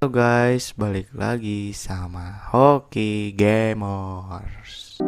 Halo guys, balik lagi sama Hoki Gamers.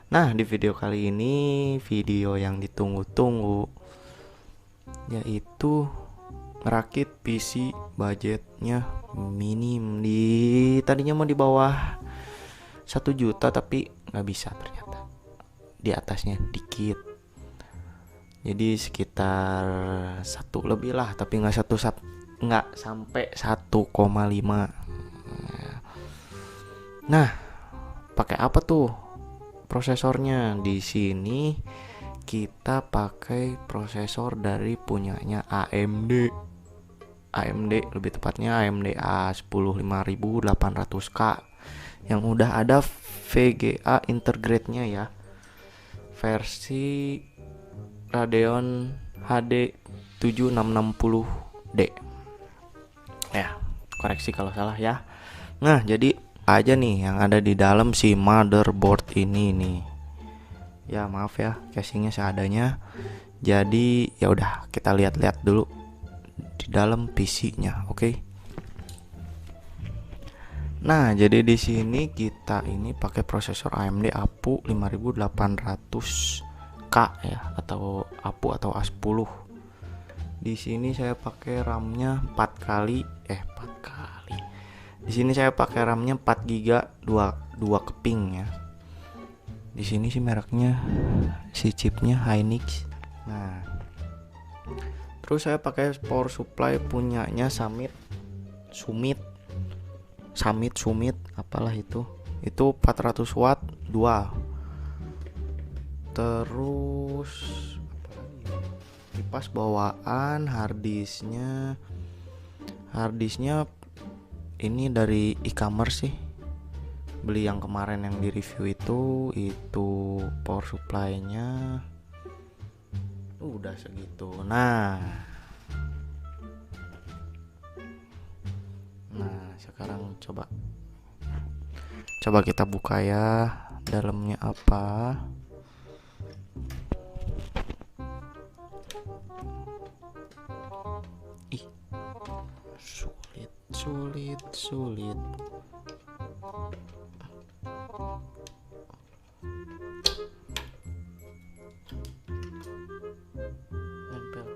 Nah, di video kali ini video yang ditunggu-tunggu, yaitu ngerakit PC budgetnya minim. Tadinya mau di bawah 1 juta tapi nggak bisa ternyata. Di atasnya dikit. Jadi sekitar 1 lebih lah, tapi nggak sampai 1,5. Nah, pakai apa tuh prosesornya? Di sini kita pakai prosesor dari punyanya AMD lebih tepatnya AMD A10 5800K yang udah ada VGA integrate-nya ya, versi Radeon HD 7660D. Ya, koreksi kalau salah ya. Nah, jadi aja nih yang ada di dalam si motherboard ini nih. Ya, maaf ya, casingnya seadanya. Jadi, ya udah kita lihat-lihat dulu di dalam PC-nya, oke? Nah, jadi di sini kita ini pakai prosesor AMD APU 5800K ya, atau APU atau A10. Di sini saya pakai RAM-nya 4 kali. Di sini saya pakai RAM-nya 4 GB 2 keping ya. Di sini sih mereknya si chipnya Hynix. Nah, terus saya pakai power supply punyanya Summit apalah itu 400 watt dual. Terus kipas bawaan, harddisknya ini dari e-commerce sih, beli yang kemarin yang di review itu power supply-nya udah segitu. Nah sekarang coba kita buka ya, dalamnya apa. Ih, sulit. Nempel.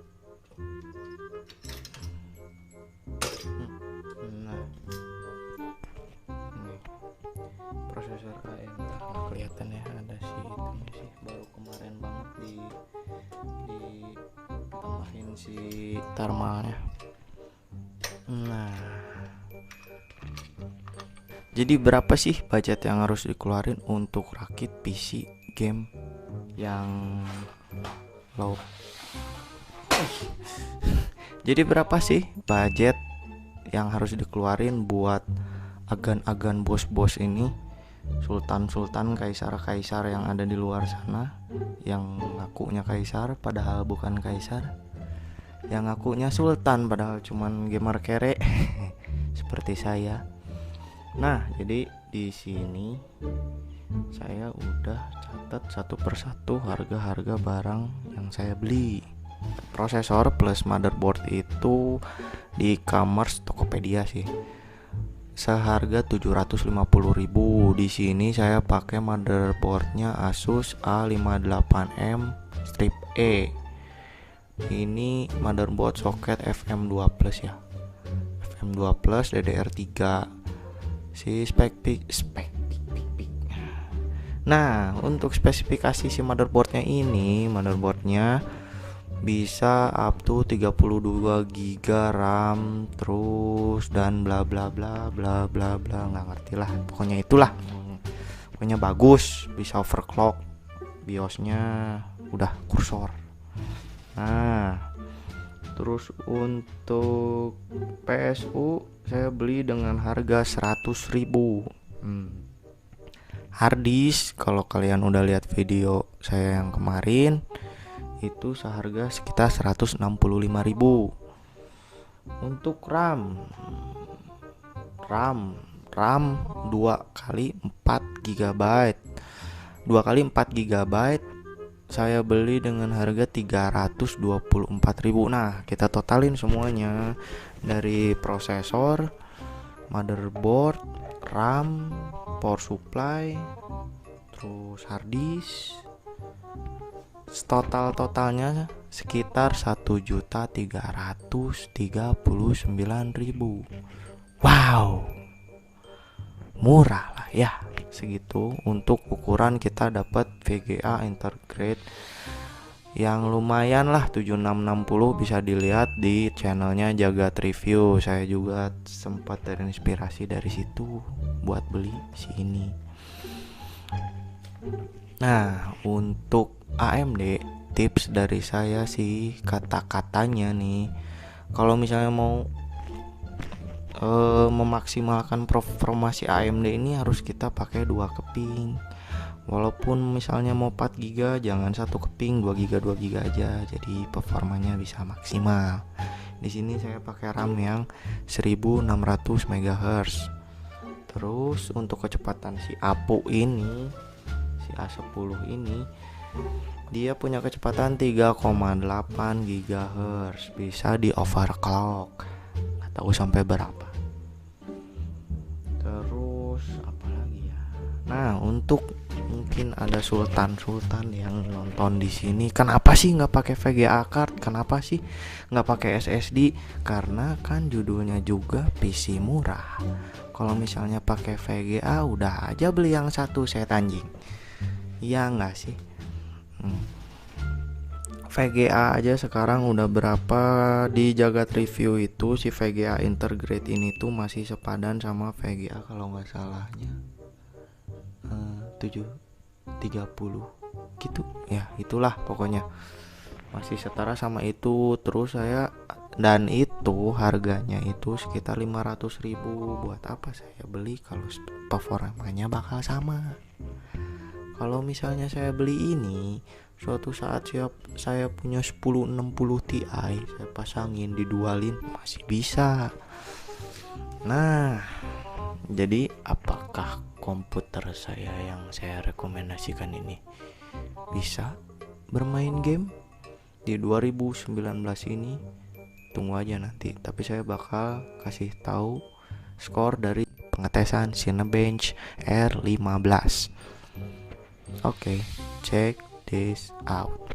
Nah, ini prosesor AM. Nah, kelihatan ya, ada si itunya sih, baru kemarin banget ditambahin si thermalnya. Nah, jadi berapa sih budget yang harus dikeluarin untuk rakit PC game yang low? Jadi berapa sih budget yang harus dikeluarin buat agan-agan bos-bos ini, sultan-sultan, kaisar-kaisar yang ada di luar sana, yang ngakunya kaisar padahal bukan kaisar, yang ngakunya sultan padahal cuman gamer kere seperti saya. Nah, jadi di sini saya udah catat satu persatu harga-harga barang yang saya beli. Prosesor plus motherboard itu di e-commerce Tokopedia sih, seharga 750.000. Di sini saya pakai motherboardnya Asus A58M strip E. Ini motherboard soket FM2 Plus ya, FM2 Plus DDR3. Si spek. Nah, untuk spesifikasi si motherboardnya ini, motherboardnya bisa up to 32 GB RAM, terus dan bla bla bla bla bla bla, nggak ngerti lah, pokoknya itulah. Pokoknya bagus, bisa overclock, BIOSnya udah kursor. Nah, terus untuk PSU saya beli dengan harga 100.000. Harddisk, kalau kalian udah lihat video saya yang kemarin, itu seharga sekitar 165.000. Untuk RAM RAM 2 kali 4 GB. 2 kali 4 GB saya beli dengan harga 324.000. Nah, kita totalin semuanya dari prosesor, motherboard, RAM, power supply, terus hard disk. Totalnya sekitar 1.339.000. Wow, murah lah ya segitu untuk ukuran kita dapat VGA Integrate yang lumayan lah. 7660 bisa dilihat di channelnya Jagat Review. Saya juga sempat terinspirasi dari situ buat beli si ini. Nah, untuk AMD tips dari saya sih, kata-katanya nih, kalau misalnya mau memaksimalkan performasi AMD ini harus kita pakai 2 keping. Walaupun misalnya mau 4 GB, jangan 1 keping, 2 GB aja, jadi performanya bisa maksimal. Di sini saya pakai RAM yang 1600 MHz. Terus untuk kecepatan si APU ini, si A10 ini, dia punya kecepatan 3,8 GHz, bisa di overclock. Nggak tahu sampai berapa. Terus apa lagi ya? Nah, untuk mungkin ada sultan yang nonton di sini, kenapa sih nggak pakai VGA card? Kenapa sih nggak pakai SSD? Karena kan judulnya juga PC murah. Kalau misalnya pakai VGA, udah aja beli yang satu set anjing. Iya nggak sih? VGA aja sekarang udah berapa di Jagat Review itu, si VGA Integrate ini tuh masih sepadan sama VGA kalau nggak salahnya 730 gitu ya, itulah pokoknya masih setara sama itu. Terus dan itu harganya itu sekitar 500.000. Buat apa saya beli kalau performanya bakal sama? Kalau misalnya saya beli ini, suatu saat saya punya 1060 Ti, saya pasangin, didualin masih bisa. Nah, jadi apakah komputer saya yang saya rekomendasikan ini bisa bermain game di 2019 ini? Tunggu aja nanti, tapi saya bakal kasih tahu skor dari pengetesan Cinebench R15. Oke, check this out.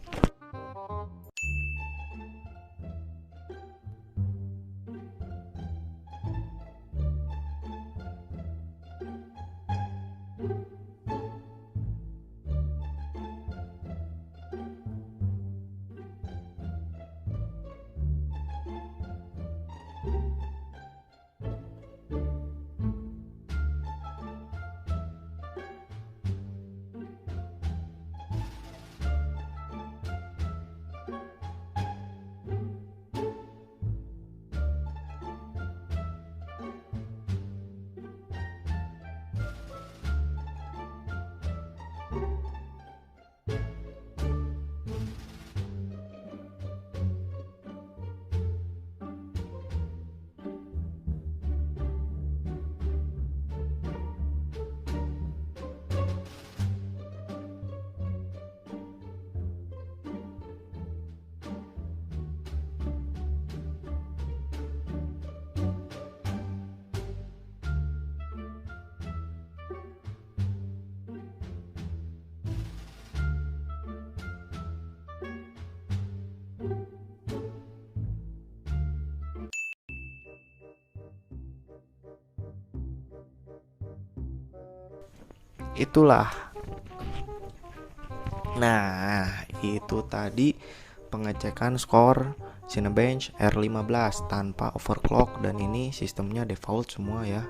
Itulah. Nah, itu tadi pengecekan skor Cinebench R15 tanpa overclock, dan ini sistemnya default semua ya,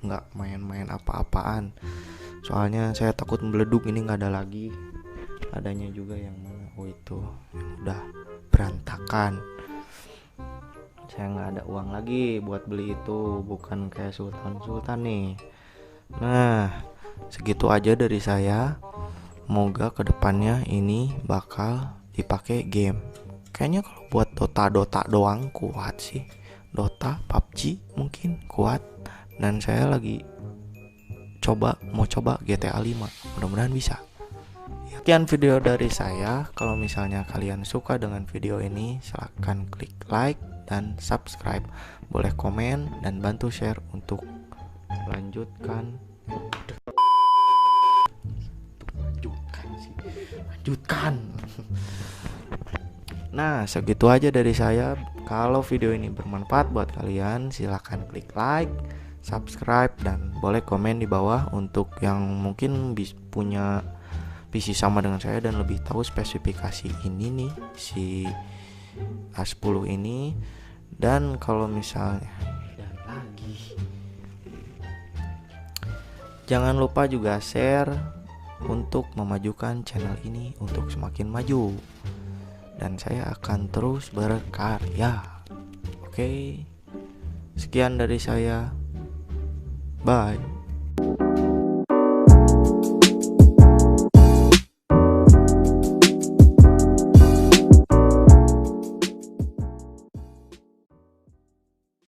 nggak main-main apa-apaan. Soalnya saya takut meleduk, ini nggak ada lagi. Adanya juga yang mana? Oh, itu yang udah berantakan. Saya nggak ada uang lagi buat beli itu, bukan kayak sultan nih. Nah, segitu aja dari saya. Semoga kedepannya ini bakal dipakai game. Kayaknya kalau buat Dota doang kuat sih. Dota, PUBG mungkin kuat. Dan saya lagi mau coba GTA 5. Mudah-mudahan bisa. Sekian video dari saya. Kalau misalnya kalian suka dengan video ini, silahkan klik like dan subscribe. Boleh komen dan bantu share untuk lanjutkan. Lanjutkan. Nah, segitu aja dari saya. Kalau video ini bermanfaat buat kalian, silahkan klik like, subscribe, dan boleh komen di bawah untuk yang mungkin punya PC sama dengan saya dan lebih tahu spesifikasi ini nih, si A10 ini. Dan kalau misalnya jangan lupa juga share untuk memajukan channel ini untuk semakin maju. Dan saya akan terus berkarya. Oke. Sekian dari saya. Bye.